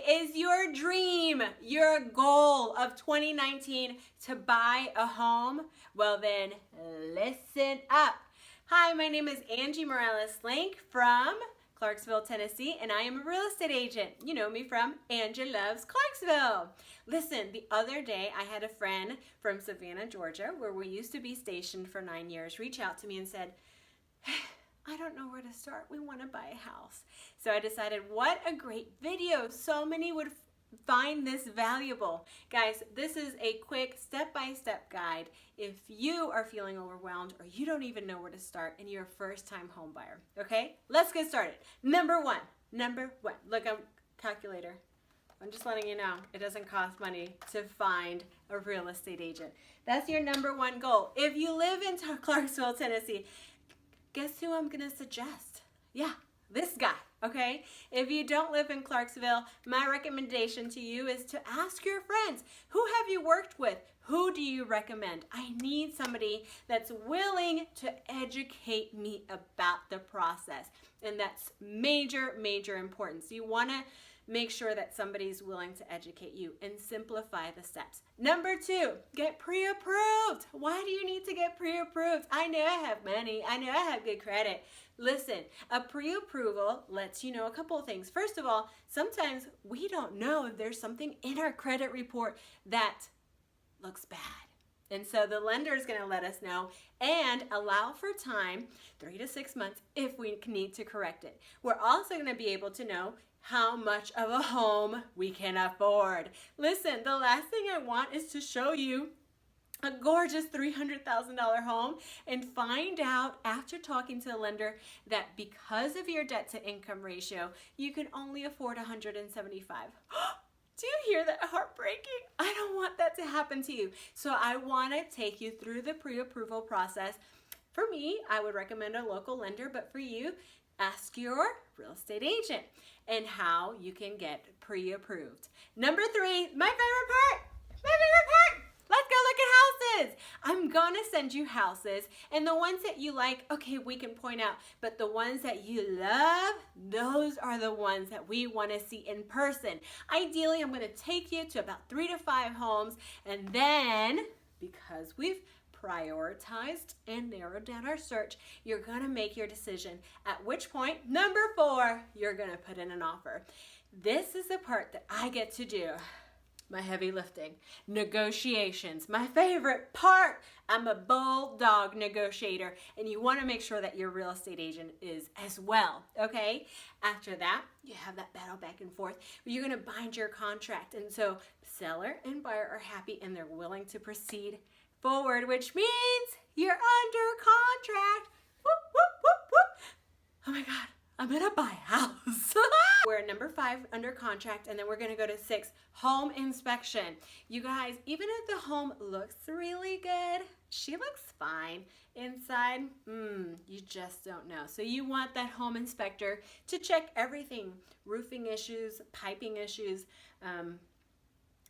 is your dream, your goal of 2019 to buy a home? Well then, listen up. Hi, my name is Angie Morales-Link from Clarksville, Tennessee, and I am a real estate agent. You know me from Angie Loves Clarksville. Listen, the other day I had a friend from Savannah, Georgia, where we used to be stationed for 9 years, reach out to me and said, I don't know where to start. We want to buy a house. So I decided, what a great video. So many would find this valuable. Guys, this is a quick step-by-step guide if you are feeling overwhelmed or you don't even know where to start and you're a first-time home buyer. Okay, let's get started. Number one. Look, I'm calculator. I'm just letting you know it doesn't cost money to find a real estate agent. That's your number one goal. If you live in Clarksville, Tennessee, guess who I'm gonna suggest? Yeah, this guy, okay? If you don't live in Clarksville, my recommendation to you is to ask your friends, who have you worked with? Who do you recommend? I need somebody that's willing to educate me about the process. And that's major, major importance. You wanna make sure that somebody's willing to educate you and simplify the steps. Number two, get pre-approved. Why do you need to get pre-approved? I know I have money. I know I have good credit. Listen, a pre-approval lets you know a couple of things. First of all, sometimes we don't know if there's something in our credit report that looks bad. And so the lender is going to let us know and allow for time, 3 to 6 months, if we need to correct it. We're also going to be able to know how much of a home we can afford. Listen, the last thing I want is to show you a gorgeous $300,000 home and find out after talking to the lender that because of your debt to income ratio, you can only afford 175. Do you hear that? Heartbreaking. I don't want that to happen to you. So I want to take you through the pre-approval process. For me, I would recommend a local lender, but for you, ask your real estate agent and how you can get pre-approved. Number three, my favorite part. Let's go look at houses. I'm gonna send you houses, and the ones that you like, okay, we can point out, but the ones that you love, those are the ones that we wanna see in person. Ideally, I'm gonna take you to about 3 to 5 homes, and then, because we've prioritized and narrowed down our search, you're gonna make your decision, at which point, number 4, you're gonna put in an offer. This is the part that I get to do. My heavy lifting, negotiations, my favorite part. I'm a bulldog negotiator, and you want to make sure that your real estate agent is as well, okay? After that, you have that battle back and forth. You're going to bind your contract, and so seller and buyer are happy, and they're willing to proceed forward, which means you're under contract. Whoop, whoop, whoop, whoop. Oh my God, I'm gonna buy a house. We're at number 5 under contract, and then we're gonna go to 6, home inspection. You guys, even if the home looks really good, she looks fine. Inside, you just don't know. So you want that home inspector to check everything, roofing issues, piping issues,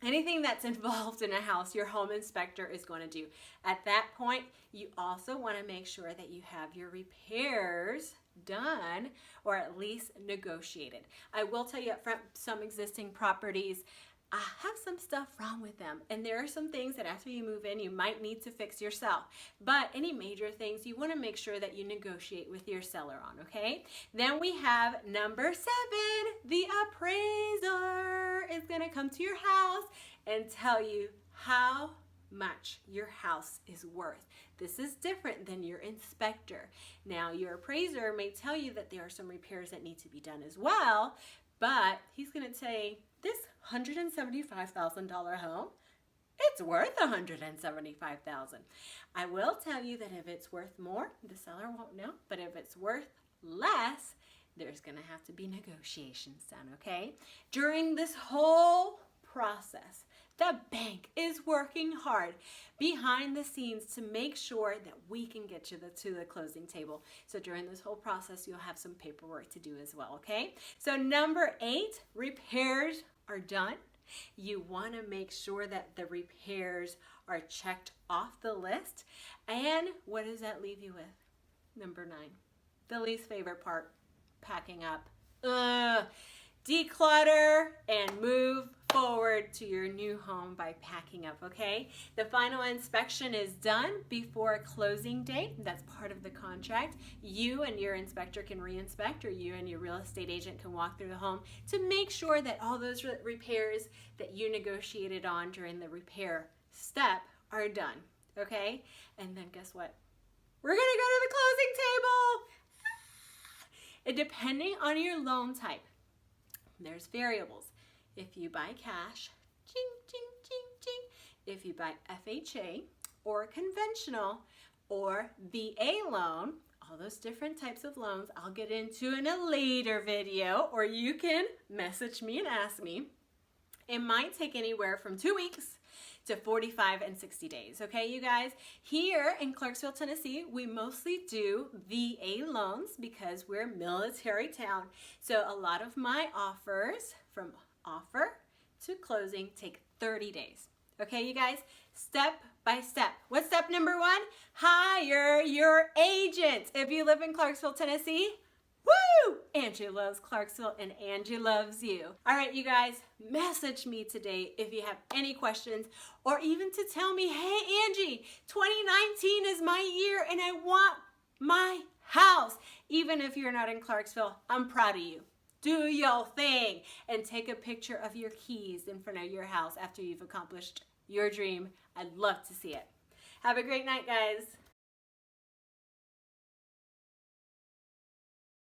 anything that's involved in a house, your home inspector is going to do. At that point, you also want to make sure that you have your repairs done or at least negotiated. I will tell you up front, some existing properties have some stuff wrong with them, and there are some things that after you move in you might need to fix yourself, but any major things you want to make sure that you negotiate with your seller on, okay? Then we have number 7, the appraiser is going to come to your house and tell you how much your house is worth. This is different than your inspector. Now, your appraiser may tell you that there are some repairs that need to be done as well, but he's going to say, this $175,000 home, it's worth $175,000. I will tell you that if it's worth more, the seller won't know, but if it's worth less, there's going to have to be negotiations done, okay? During this whole process, the bank is working hard behind the scenes to make sure that we can get you to the closing table. So during this whole process, you'll have some paperwork to do as well, okay? So number 8, repairs are done. You want to make sure that the repairs are checked off the list. And what does that leave you with? Number 9, the least favorite part, packing up. declutter and move forward to your new home by packing up, okay? The final inspection is done before a closing date. That's part of the contract. You and your inspector can re-inspect, or you and your real estate agent can walk through the home to make sure that all those repairs that you negotiated on during the repair step are done, okay? And then guess what? We're gonna go to the closing table. And depending on your loan type, there's variables. If you buy cash, ching, ching, ching, ching. If you buy FHA or conventional or VA loan, all those different types of loans I'll get into in a later video, or you can message me and ask me. It might take anywhere from 2 weeks to 45 and 60 days, okay, you guys? Here in Clarksville, Tennessee, we mostly do VA loans because we're a military town. So a lot of my offers from offer to closing take 30 days. Okay, you guys, step by step. What's step number 1? Hire your agent. If you live in Clarksville, Tennessee, woo! Angie loves Clarksville and Angie loves you. All right, you guys, message me today if you have any questions, or even to tell me, hey, Angie, 2019 is my year and I want my house. Even if you're not in Clarksville, I'm proud of you. Do your thing and take a picture of your keys in front of your house after you've accomplished your dream. I'd love to see it. Have a great night, guys.